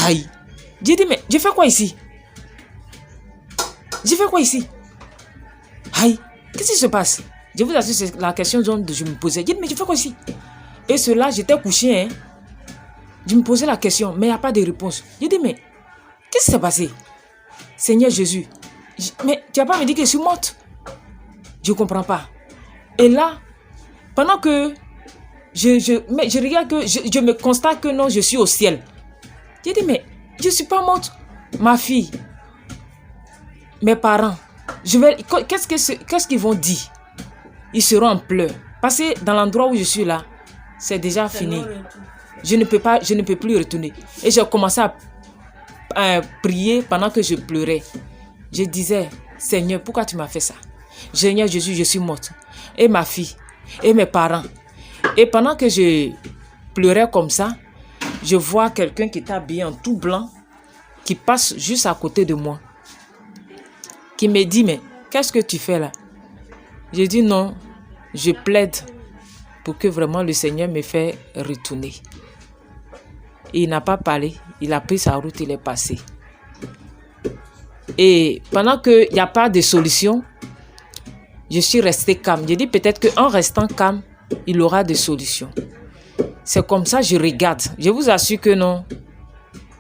Aïe. J'ai dit, mais je fais quoi ici? Je fais quoi ici? Aïe. Qu'est-ce qui se passe? Je vous assure, c'est la question que je me posais. J'ai dit, mais je fais quoi ici? Et cela, j'étais couché. Hein? Je me posais la question, mais il n'y a pas de réponse. J'ai dit, mais qu'est-ce qui s'est passé? Seigneur Jésus, mais tu n'as pas me dit que je suis morte? Je ne comprends pas. Et là, pendant que je regarde que je me constate que non, je suis au ciel. J'ai dit, mais je ne suis pas morte. Ma fille, mes parents, qu'est-ce qu'ils vont dire? Ils seront en pleurs. Parce que dans l'endroit où je suis là, c'est déjà fini. Je ne peux plus retourner. Et j'ai commencé à prier pendant que je pleurais. Je disais, Seigneur, pourquoi tu m'as fait ça? Seigneur Jésus, je suis morte. Et ma fille, et mes parents. Et pendant que je pleurais comme ça, je vois quelqu'un qui est habillé en tout blanc, qui passe juste à côté de moi, qui me dit, mais qu'est-ce que tu fais là? Je dis non, je plaide pour que vraiment le Seigneur me fait retourner. Et il n'a pas parlé, il a pris sa route, il est passé. Et pendant qu'il n'y a pas de solution, je suis resté calme. Je dis peut-être qu'en restant calme, il aura des solutions. C'est comme ça, je regarde. Je vous assure que non.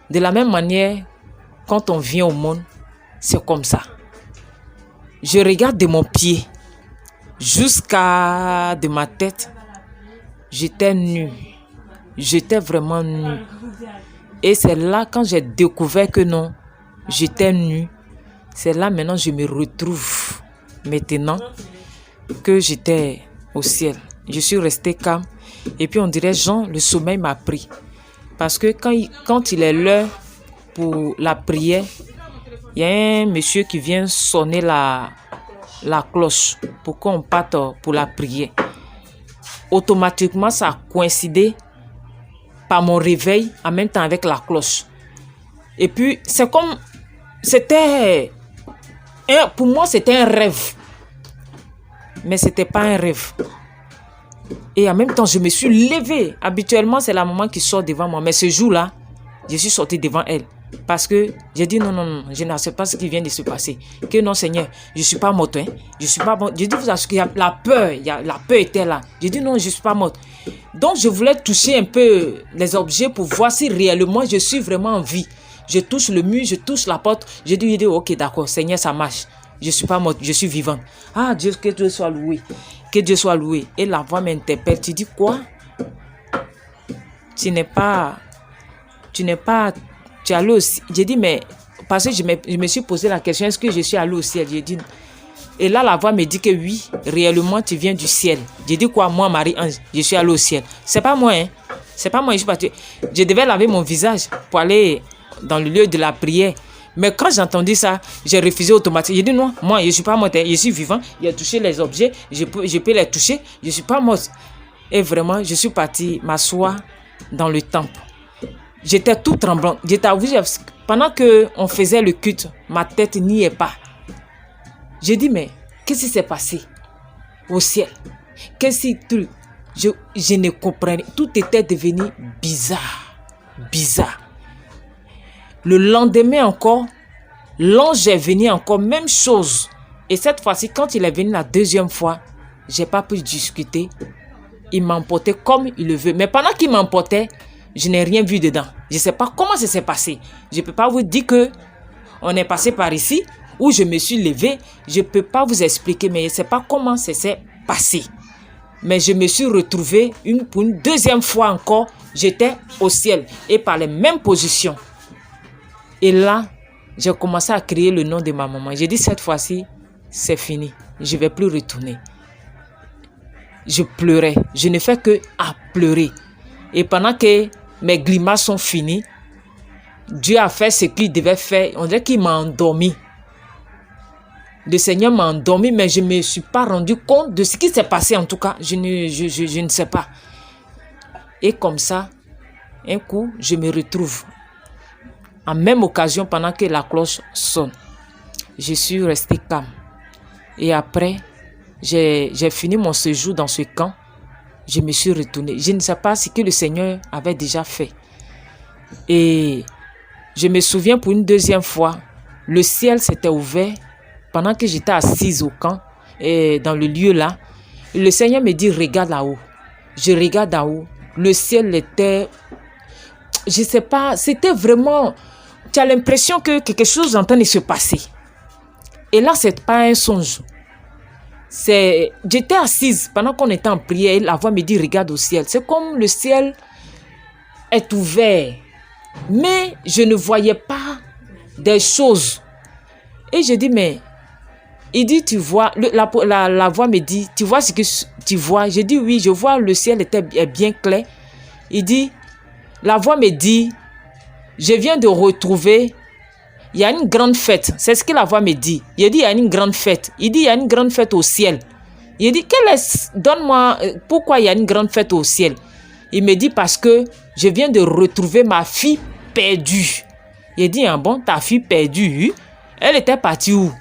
De la même manière, quand on vient au monde, c'est comme ça. Je regarde de mon pied jusqu'à de ma tête. J'étais nue. J'étais vraiment nue. Et c'est là, quand j'ai découvert que non, j'étais nue. C'est là maintenant je me retrouve. Maintenant que j'étais au ciel. Je suis restée calme. Et puis on dirait, Jean, le sommeil m'a pris. Parce que quand il est l'heure pour la prière, il y a un monsieur qui vient sonner la cloche pour qu'on parte pour la prière. automatiquement, ça a coïncidé par mon réveil en même temps avec la cloche. Et puis, c'est comme... Pour moi, c'était un rêve. Mais ce n'était pas un rêve. Et en même temps, je me suis levée. Habituellement, c'est la maman qui sort devant moi. Mais ce jour-là, je suis sortie devant elle. Parce que j'ai dit non, je n'accepte pas ce qui vient de se passer. Que non, Seigneur, je ne suis pas morte. Je suis pas morte. J'ai dit, vous achetez, la peur, la peur était là. J'ai dit non, je ne suis pas morte. Donc, je voulais toucher un peu les objets pour voir si réellement je suis vraiment en vie. Je touche le mur, je touche la porte. J'ai dit, ok, d'accord, Seigneur, ça marche. Je ne suis pas morte, je suis vivante. Ah, Dieu, que Dieu soit loué. Que Dieu soit loué. Et la voix m'interpelle. Tu dis quoi? Tu es allé au ciel. J'ai dit, mais parce que je me suis posé la question, est-ce que je suis allé au ciel? J'ai dit, et là, la voix me dit que oui, réellement, tu viens du ciel. J'ai dit quoi? Moi, Marie-Ange, je suis allé au ciel. C'est pas moi, hein. C'est pas moi, je suis parti. Je devais laver mon visage pour aller dans le lieu de la prière. Mais quand j'ai entendu ça, j'ai refusé automatiquement. J'ai dit non, moi, je ne suis pas morte. Je suis vivant. Il a touché les objets. Je peux les toucher. Je ne suis pas morte. Et vraiment, je suis partie m'asseoir dans le temple. J'étais tout tremblante. Pendant qu'on faisait le culte, ma tête n'y est pas. J'ai dit, mais qu'est-ce qui s'est passé au ciel? Qu'est-ce que je ne comprenais. Tout était devenu bizarre. Bizarre. Le lendemain encore, l'ange est venu encore, même chose. Et cette fois-ci, quand il est venu la deuxième fois, je n'ai pas pu discuter. Il m'emportait comme il le veut. Mais pendant qu'il m'emportait, je n'ai rien vu dedans. Je ne sais pas comment ça s'est passé. Je ne peux pas vous dire que on est passé par ici, où je me suis levé. Je ne peux pas vous expliquer, mais je ne sais pas comment ça s'est passé. Mais je me suis retrouvé pour une deuxième fois encore. J'étais au ciel et par les mêmes positions. Et là, j'ai commencé à crier le nom de ma maman. J'ai dit, cette fois-ci, c'est fini. Je ne vais plus retourner. Je pleurais. Je ne fais que à pleurer. Et pendant que mes grimaces sont finies, Dieu a fait ce qu'il devait faire. On dirait qu'il m'a endormi. Le Seigneur m'a endormi, mais je ne me suis pas rendu compte de ce qui s'est passé. En tout cas, je ne sais pas. Et comme ça, un coup, je me retrouve. En même occasion, pendant que la cloche sonne, je suis restée calme. Et après, j'ai fini mon séjour dans ce camp. Je me suis retournée. Je ne sais pas ce que le Seigneur avait déjà fait. Et je me souviens pour une deuxième fois, le ciel s'était ouvert pendant que j'étais assise au camp, et dans le lieu là. Le Seigneur me dit, regarde là-haut. Je regarde là-haut. Le ciel était... Je ne sais pas, c'était vraiment... Tu as l'impression que quelque chose est en train de se passer. Et là, ce n'est pas un songe. J'étais assise pendant qu'on était en prière. Et la voix me dit, regarde au ciel. C'est comme le ciel est ouvert. Mais je ne voyais pas des choses. Et je dis, mais... Il dit, tu vois... La voix me dit, tu vois ce que tu vois? Je dis, oui, je vois, le ciel est bien clair. Il dit, la voix me dit... Je viens de retrouver, il y a une grande fête. C'est ce que la voix me dit. Il dit, il y a une grande fête. Il dit, il y a une grande fête au ciel. Il dit, donne-moi, pourquoi il y a une grande fête au ciel? Il me dit, parce que je viens de retrouver ma fille perdue. Il dit, ah bon, ta fille perdue, elle était partie où?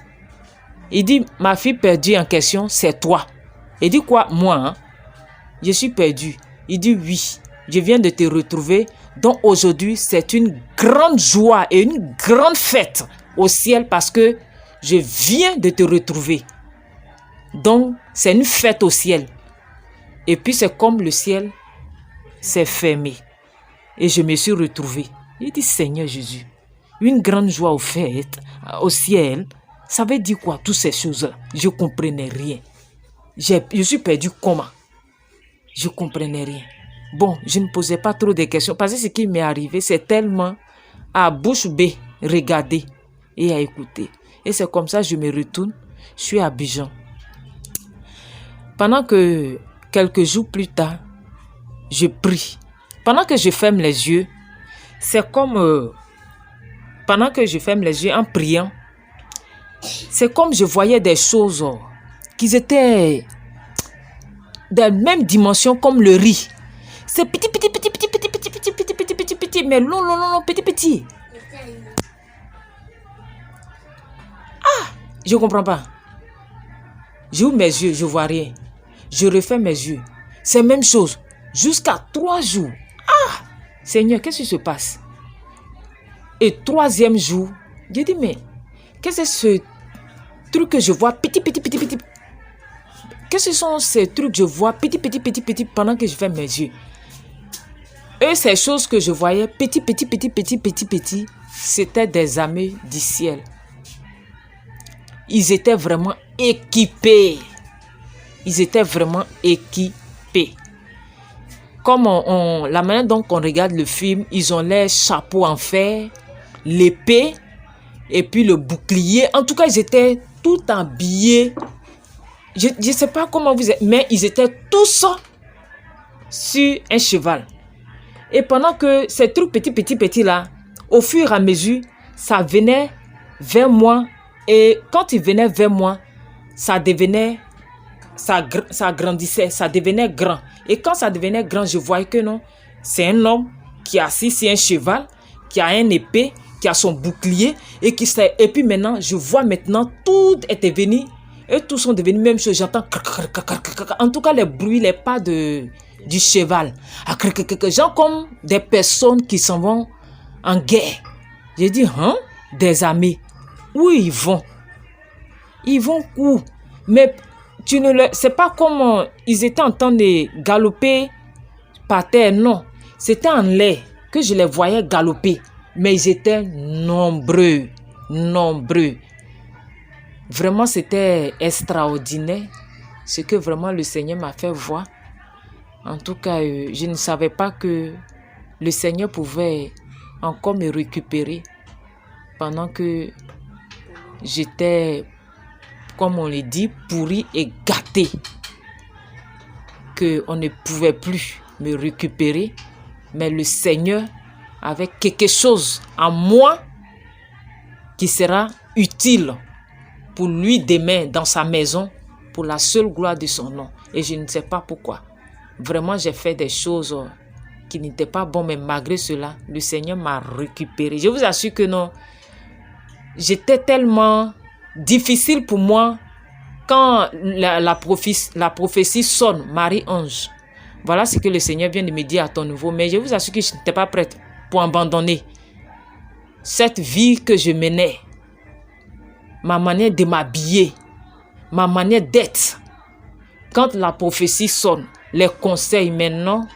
Il dit, ma fille perdue en question, c'est toi. Il dit, quoi? Moi, hein? Je suis perdu. Il dit, oui, je viens de te retrouver. Donc aujourd'hui, c'est une grande joie et une grande fête au ciel parce que je viens de te retrouver. Donc, c'est une fête au ciel. Et puis, c'est comme le ciel s'est fermé. Et je me suis retrouvé. Il dit, Seigneur Jésus, une grande joie au ciel, ça veut dire quoi, toutes ces choses-là? Je ne comprenais rien. Je suis perdu comment? Je ne comprenais rien. Bon, je ne posais pas trop de questions parce que ce qui m'est arrivé, c'est tellement à bouche bée regarder et à écouter. Et c'est comme ça que je me retourne, je suis à Abidjan. Pendant que quelques jours plus tard, je prie. Pendant que je ferme les yeux, c'est comme... pendant que je ferme les yeux en priant, c'est comme je voyais des choses qui étaient... de la même dimension comme le riz. C'est petit, mais non, petit. Ah, je ne comprends pas. J'ouvre mes yeux, je ne vois rien. Je refais mes yeux. C'est la même chose. Jusqu'à 3 jours. Ah, Seigneur, qu'est-ce qui se passe? Et 3e jour, j'ai dit, mais qu'est-ce que c'est ce truc que je vois petit. Qu'est-ce que sont ces trucs que je vois petit pendant que je fais mes yeux? Et ces choses que je voyais petit, c'était des armées du ciel. Ils étaient vraiment équipés. Comme la manière dont on regarde le film, ils ont les chapeaux en fer, l'épée et puis le bouclier. En tout cas, ils étaient tout habillés. Je ne sais pas comment vous êtes, mais ils étaient tous sur un cheval. Et pendant que ces trucs petits là, au fur et à mesure, ça venait vers moi. Et quand il venait vers moi, ça grandissait, ça devenait grand. Et quand ça devenait grand, je voyais que non, c'est un homme qui est assis sur un cheval, qui a une épée, qui a son bouclier. Et puis maintenant, je vois maintenant, tout était venu. Et tous sont devenus même chose. J'entends. En tout cas, les bruits, les pas du cheval. Genre comme des personnes qui s'en vont en guerre. J'ai dit, hein? Des armées. Où ils vont? Ils vont où? Mais c'est pas comme ils étaient en train de galoper par terre. Non. C'était en l'air que je les voyais galoper. Mais ils étaient nombreux. Vraiment, c'était extraordinaire ce que vraiment le Seigneur m'a fait voir. En tout cas, je ne savais pas que le Seigneur pouvait encore me récupérer pendant que j'étais, comme on le dit, pourri et gâté. Qu'on ne pouvait plus me récupérer, mais le Seigneur avait quelque chose en moi qui sera utile pour lui demain dans sa maison, pour la seule gloire de son nom. Et je ne sais pas pourquoi. Vraiment, j'ai fait des choses qui n'étaient pas bonnes, mais malgré cela, le Seigneur m'a récupéré. Je vous assure que non, j'étais tellement difficile pour moi quand la prophétie sonne, Marie-Ange. Voilà ce que le Seigneur vient de me dire à ton niveau. Mais je vous assure que je n'étais pas prête pour abandonner cette vie que je menais. Ma manière de m'habiller, ma manière d'être. Quand la prophétie sonne, les conseils maintenant,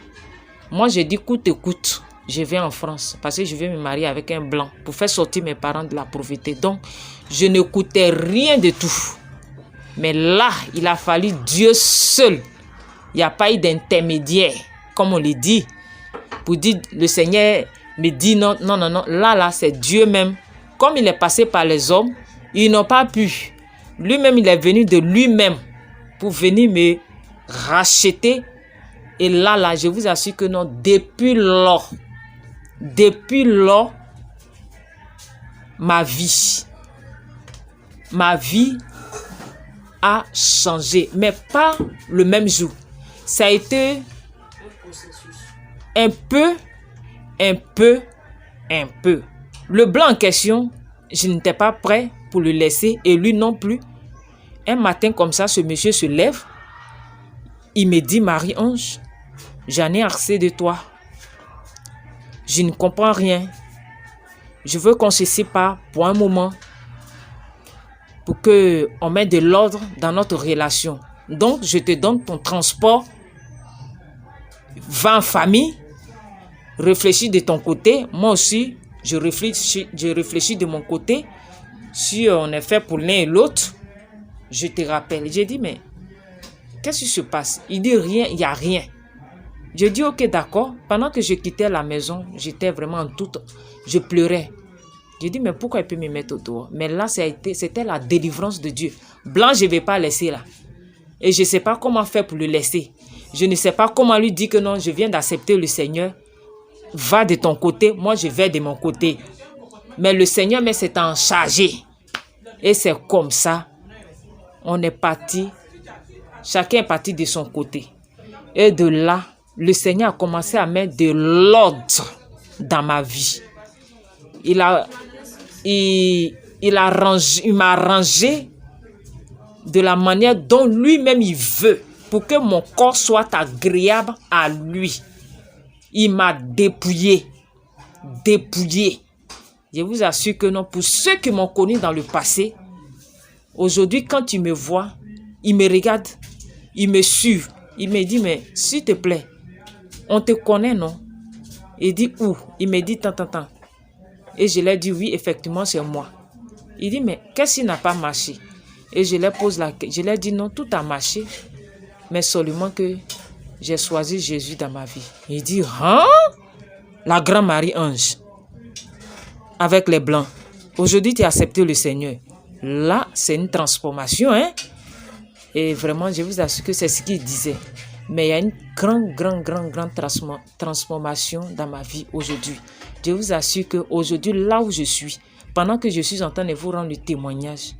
moi je dis écoute, je vais en France parce que je vais me marier avec un blanc pour faire sortir mes parents de la pauvreté. Donc, je n'écoutais rien de tout. Mais là, il a fallu Dieu seul. Il n'y a pas eu d'intermédiaire, comme on le dit. Pour dire, le Seigneur me dit non. Là, c'est Dieu même. Comme il est passé par les hommes, ils n'ont pas pu. Lui-même, il est venu de lui-même pour venir me racheter. Et là, je vous assure que non, depuis lors, ma vie a changé. Mais pas le même jour. Ça a été un peu. Le blanc en question, je n'étais pas prêt pour le laisser et lui non plus. Un matin comme ça, ce monsieur se lève. Il me dit, Marie-Ange, j'en ai assez de toi. Je ne comprends rien. Je veux qu'on se sépare pour un moment pour qu'on mette de l'ordre dans notre relation. Donc, je te donne ton transport. Va en famille. Réfléchis de ton côté. Moi aussi, je réfléchis de mon côté. Si on est fait pour l'un et l'autre, je te rappelle. J'ai dit, mais qu'est-ce qui se passe? Il dit rien, il n'y a rien. Je dis, ok, d'accord. Pendant que je quittais la maison, j'étais vraiment en toute... Je pleurais. J'ai dit, mais pourquoi il peut me mettre au dehors? Mais là, c'était la délivrance de Dieu. Blanc, je ne vais pas laisser là. Et je ne sais pas comment faire pour le laisser. Je ne sais pas comment lui dire que non, je viens d'accepter le Seigneur. Va de ton côté, moi je vais de mon côté. Mais le Seigneur s'est en chargé. Et c'est comme ça, on est parti. Chacun est parti de son côté. Et de là, le Seigneur a commencé à mettre de l'ordre dans ma vie. Il m'a rangé de la manière dont lui-même il veut pour que mon corps soit agréable à lui. Il m'a dépouillé. Je vous assure que non, pour ceux qui m'ont connu dans le passé, aujourd'hui, quand ils me voient, ils me regardent, ils me suivent. Ils me disent, mais s'il te plaît, on te connaît, non? Il dit, où? Il me dit, tant. Et je leur dis, oui, effectivement, c'est moi. Il dit, mais qu'est-ce qui n'a pas marché? Et je leur dis, non, tout a marché, mais seulement que j'ai choisi Jésus dans ma vie. Il dit, hein? La grande Marie-Ange, avec les Blancs. Aujourd'hui, tu as accepté le Seigneur. Là, c'est une transformation, hein? Et vraiment, je vous assure que c'est ce qu'il disait. Mais il y a une grande transformation dans ma vie aujourd'hui. Je vous assure qu'aujourd'hui, là où je suis, pendant que je suis en train de vous rendre le témoignage,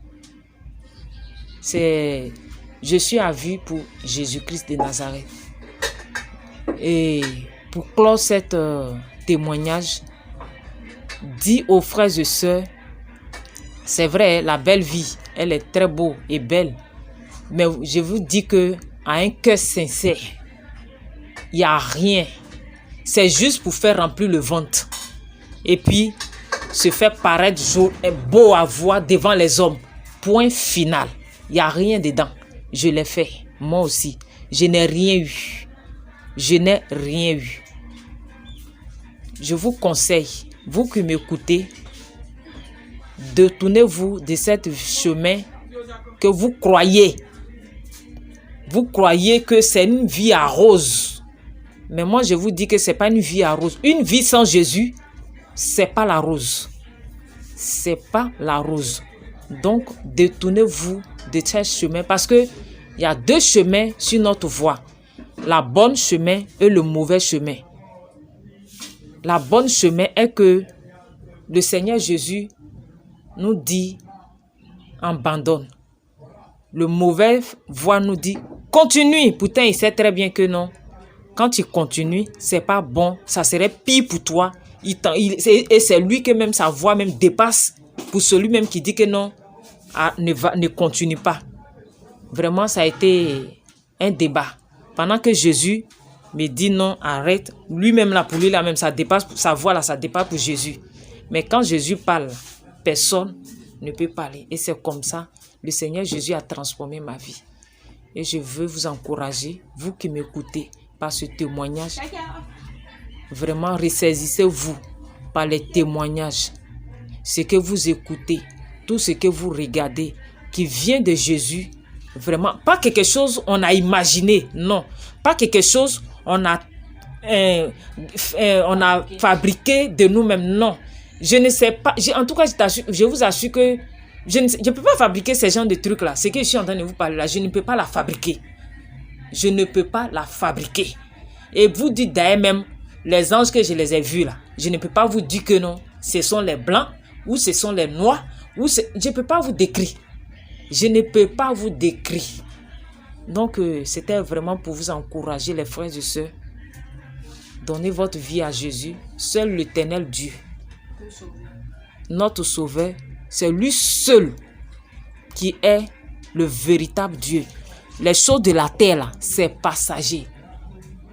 je suis à vue pour Jésus-Christ de Nazareth. Et pour clore cet témoignage, dis aux frères et sœurs, c'est vrai, la belle vie, elle est très beau et belle. Mais je vous dis que à un cœur sincère, il n'y a rien. C'est juste pour faire remplir le ventre. Et puis, se faire paraître beau à voir devant les hommes. Point final. Il n'y a rien dedans. Je l'ai fait. Moi aussi. Je n'ai rien eu. Je vous conseille, vous qui m'écoutez, détournez-vous de cette chemin que vous croyez. Vous croyez que c'est une vie à rose. Mais moi, je vous dis que ce n'est pas une vie à rose. Une vie sans Jésus, ce n'est pas la rose. C'est pas la rose. Donc, détournez-vous de ce chemin parce qu'il y a deux chemins sur notre voie. La bonne chemin et le mauvais chemin. La bonne chemin est que le Seigneur Jésus nous dit abandonne. Le mauvais voie nous dit continue. Pourtant, il sait très bien que non. Quand tu continues, c'est pas bon. Ça serait pire pour toi. Et c'est lui que même sa voix même dépasse pour celui même qui dit que non, ne continue pas. Vraiment, ça a été un débat. Pendant que Jésus me dit non, arrête. Lui-même là, pour lui là même, ça dépasse, sa voix là, ça dépasse pour Jésus. Mais quand Jésus parle, personne ne peut parler. Et c'est comme ça, le Seigneur Jésus a transformé ma vie. Et je veux vous encourager, vous qui m'écoutez, par ce témoignage. Vraiment, ressaisissez-vous par les témoignages. Ce que vous écoutez, tout ce que vous regardez, qui vient de Jésus, vraiment, pas quelque chose on a imaginé, non. Pas quelque chose on a fabriqué de nous-mêmes, non. Je ne sais pas, en tout cas, je vous assure que je ne peux pas fabriquer ces genres de trucs-là. Ce que je suis en train de vous parler là, je ne peux pas la fabriquer. Je ne peux pas la fabriquer. Et vous dites d'ailleurs même, les anges que je les ai vus là, je ne peux pas vous dire que non, ce sont les blancs, ou ce sont les noirs, ou je ne peux pas vous décrire. Je ne peux pas vous décrire. Donc, c'était vraiment pour vous encourager, les frères et sœurs. Donnez votre vie à Jésus. Seul l'Éternel Dieu, notre Sauveur, c'est lui seul qui est le véritable Dieu. Les choses de la terre, là, c'est passager.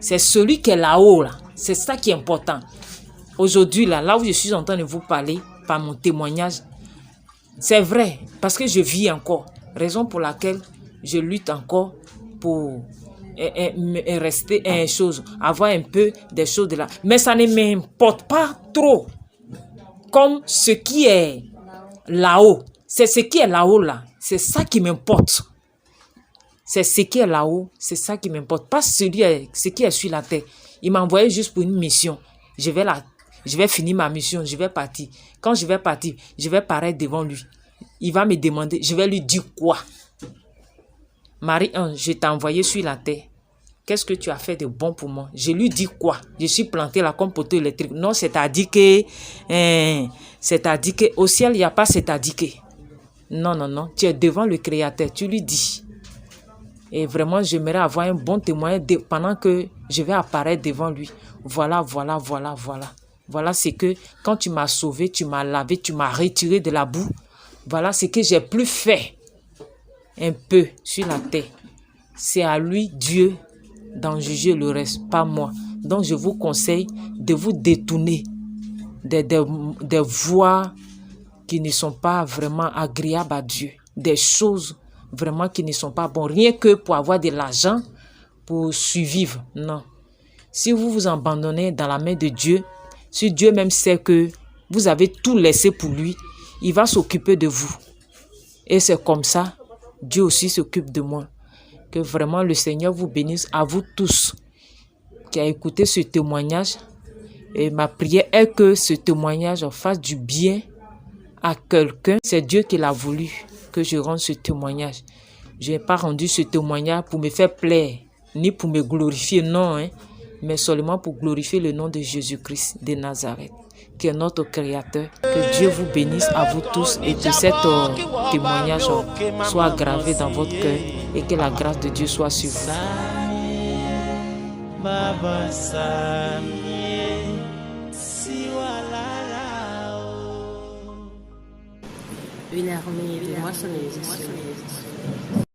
C'est celui qui est là-haut, là. C'est ça qui est important. Aujourd'hui, là où je suis en train de vous parler, par mon témoignage, c'est vrai, parce que je vis encore. Raison pour laquelle je lutte encore pour rester avoir un peu des choses de là. Mais ça ne m'importe pas trop. Comme ce qui est là-haut. C'est ce qui est là-haut, là. C'est ça qui m'importe. C'est ce qui est là-haut, c'est ça qui m'importe. Pas ce qui est sur la terre. Il m'a envoyé juste pour une mission. Je vais finir ma mission, je vais partir. Quand je vais partir, je vais paraître devant lui. Il va me demander, je vais lui dire quoi? Marie-Ange, je t'ai envoyé sur la terre. Qu'est-ce que tu as fait de bon pour moi? Je lui dis quoi? Je suis planté là comme poteau électrique. Non, c'est-à-dire que au ciel, il n'y a pas c'est-à-dire que. Non. Tu es devant le Créateur, tu lui dis. Et vraiment, j'aimerais avoir un bon témoignage pendant que je vais apparaître devant lui. Voilà. Voilà, c'est que quand tu m'as sauvé, tu m'as lavé, tu m'as retiré de la boue. Voilà ce que j'ai plus fait un peu sur la terre. C'est à lui, Dieu, d'en juger le reste, pas moi. Donc, je vous conseille de vous détourner des voies qui ne sont pas vraiment agréables à Dieu. Des choses vraiment qui ne sont pas bonnes. Rien que pour avoir de l'argent, pour survivre. Non. Si vous vous abandonnez dans la main de Dieu, si Dieu même sait que vous avez tout laissé pour lui, il va s'occuper de vous. Et c'est comme ça, Dieu aussi s'occupe de moi. Que vraiment le Seigneur vous bénisse, à vous tous qui avez écouté ce témoignage. Et ma prière est que ce témoignage fasse du bien à quelqu'un. C'est Dieu qui l'a voulu que je rende ce témoignage. Je n'ai pas rendu ce témoignage pour me faire plaire, ni pour me glorifier, non, mais seulement pour glorifier le nom de Jésus-Christ de Nazareth, qui est notre Créateur. Que Dieu vous bénisse à vous tous et que cet témoignage soit gravé dans votre cœur et que la grâce de Dieu soit sur vous. Une armée de moissonneuses.